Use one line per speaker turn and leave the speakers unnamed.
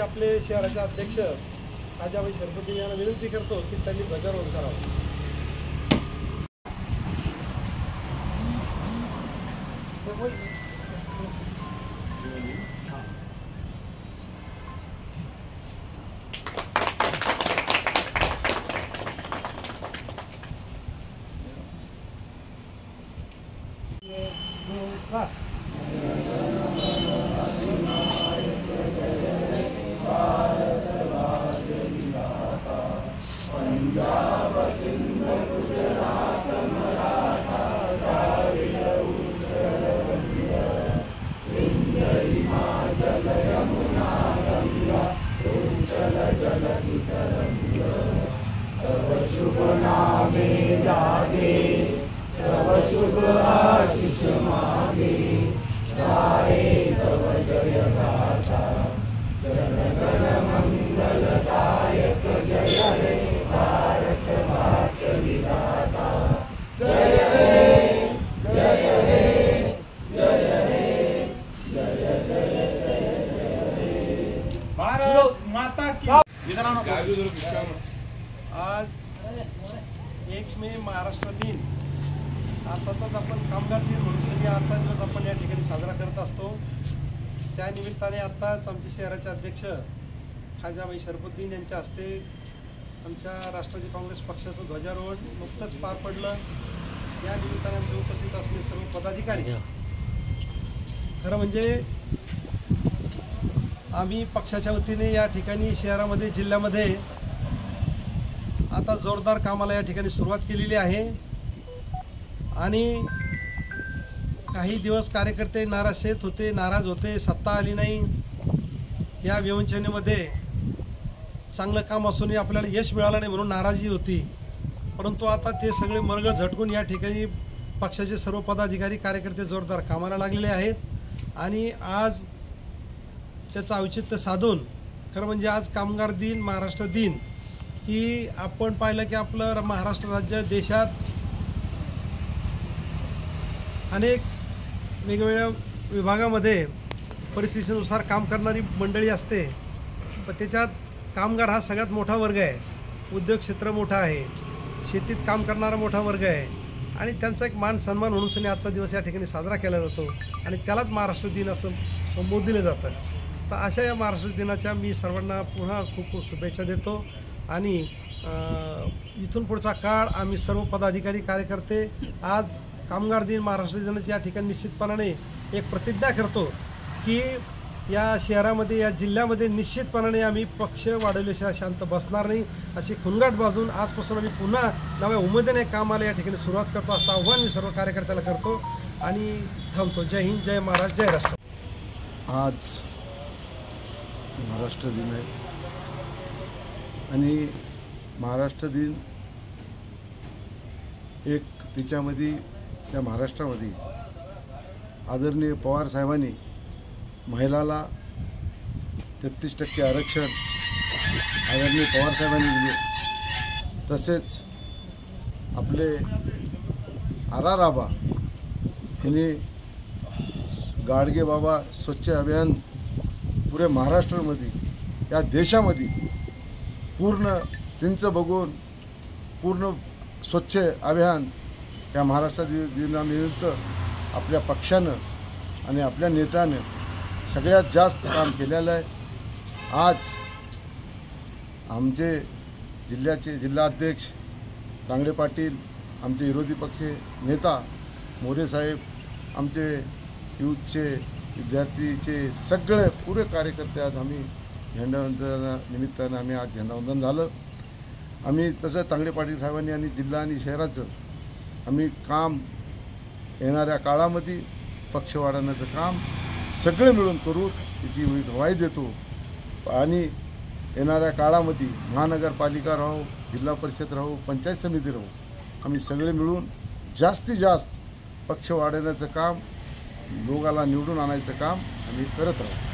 आपले शहराचे अध्यक्ष आजाबाई शरपती यांना विनंती करतो की त्यांनी ध्वजारोहण करावं।
पंजाब सिंध गुजरात मराठा द्राविड उत्कल विंध्य हिमाचल यमुना गंगा उच्चल जलधि तरंग तव शुभ नामे जागे तव शुभ आशीष मागे गाए तव जय गाथा जन गण मंगलदायक जय हे भारत भाग्य विधाता जय हे जय हे जय हे जय जय जय हे भारत माता की।
आज 1 मे महाराष्ट्र दिन अर्थातच आपण कामगार दिन म्हणून सगळे आजचा दिवस आपण या ठिकाणी साजरा करत असतो। त्या निमित्ताने आत्ताच आमचे शहराचे अध्यक्ष आजाबाई शरपती यांच्या हस्ते आमच्या राष्ट्रवादी काँग्रेस पक्षाचं ध्वजारोहण नुकतंच पार पडलं। या निमित्ताने आमचे उपस्थित असलेले सर्व पदाधिकारी, खरं म्हणजे आम्ही पक्षाच्या वतीने या ठिकाणी शहरामध्ये जिल्ह्यामध्ये आता जोरदार कामाला या ठिकाणी सुरुवात केलेली आहे आणि काही दिवस कार्यकर्ते नाराज होते, सत्ता आली नाही या विवंचनेमध्ये चांगलं काम असूनही आपल्याला यश मिळालं नाही म्हणून नाराजी होती। परंतु आता ते सगळे मर्ग झटकून या ठिकाणी पक्षाचे सर्व पदाधिकारी कार्यकर्ते जोरदार कामाला लागलेले आहेत आणि आज त्याचं औचित्य साधून खरं म्हणजे आज कामगार दिन, महाराष्ट्र दिन ही आपण पाहिलं की आपलं महाराष्ट्र राज्य देशात अनेक वेगवेगळ्या विभागामध्ये परिस्थितीनुसार काम करणारी मंडळी असते, पण त्याच्यात कामगार हा सगळ्यात मोठा वर्ग आहे। उद्योग क्षेत्र मोठा आहे, शेतीत काम करणारा मोठा वर्ग आहे आणि त्यांचा एक मान सन्मान म्हणून आजचा दिवस या ठिकाणी साजरा केला जातो आणि त्यालाच महाराष्ट्र दिन असं संबोधलं जातं। तर अशा या महाराष्ट्र दिनाच्या मी सर्वांना पुन्हा खूप खूप शुभेच्छा देतो आणि इथून पुढचा काळ आम्ही सर्व पदाधिकारी कार्यकर्ते आज कामगार दिन, महाराष्ट्र दिनाची या ठिकाणी निश्चितपणाने एक प्रतिज्ञा करतो की या शहरामध्ये, या जिल्ह्यामध्ये निश्चितपणाने आम्ही पक्ष वाढवल्याशिवाय शांत बसणार नाही अशी खुणगाट बाजून आजपासून आम्ही पुन्हा नव्या उमेदीने कामाला या ठिकाणी सुरुवात करतो असं आव्हान मी सर्व कार्यकर्त्याला करतो आणि थांबतो। जय हिंद, जय महाराष्ट्र, जय राष्ट्र।
आज महाराष्ट्र दिन आहे आणि महाराष्ट्र दिन एक त्याच्यामध्ये त्या महाराष्ट्रामध्ये आदरणीय पवार साहेबांनी महिलाला 33% आरक्षण आदरणीय पवार साहेबांनी दिले। तसेच आपले आर आबा यांनी गाडगे बाबा स्वच्छ अभियान पुरे महाराष्ट्रामध्ये, या देशामध्ये पूर्ण त्यांचं बघून पूर्ण स्वच्छ अभियान या महाराष्ट्र दिनानिमित्त आपल्या पक्षानं आणि आपल्या नेत्यानं सगळ्यात जास्त काम केलेलं आहे। आज आमचे जिल्ह्याचे जिल्हाध्यक्ष तांगडे पाटील, आमचे विरोधी पक्ष नेता मोरे साहेब, आमचे युथचे विद्यार्थीचे सगळे पुरे कार्यकर्ते आज आम्ही झेंडावंदनानिमित्तानं आम्ही आज झेंडावंदन झालं। आम्ही तसं तांगडे पाटील साहेबांनी आणि जिल्हा आणि शहराचं आम्ही काम येणाऱ्या काळामध्ये पक्ष वाढवण्याचं काम सगळे मिळून करू याची ग्वाही देतो आणि येणाऱ्या काळामध्ये महानगरपालिका राहो, जिल्हा परिषद राहो, पंचायत समिती राहो, आम्ही सगळे मिळून जास्तीत जास्त पक्ष वाढवण्याचं काम, लोकांना निवडून आणायचं काम आम्ही करत राहू।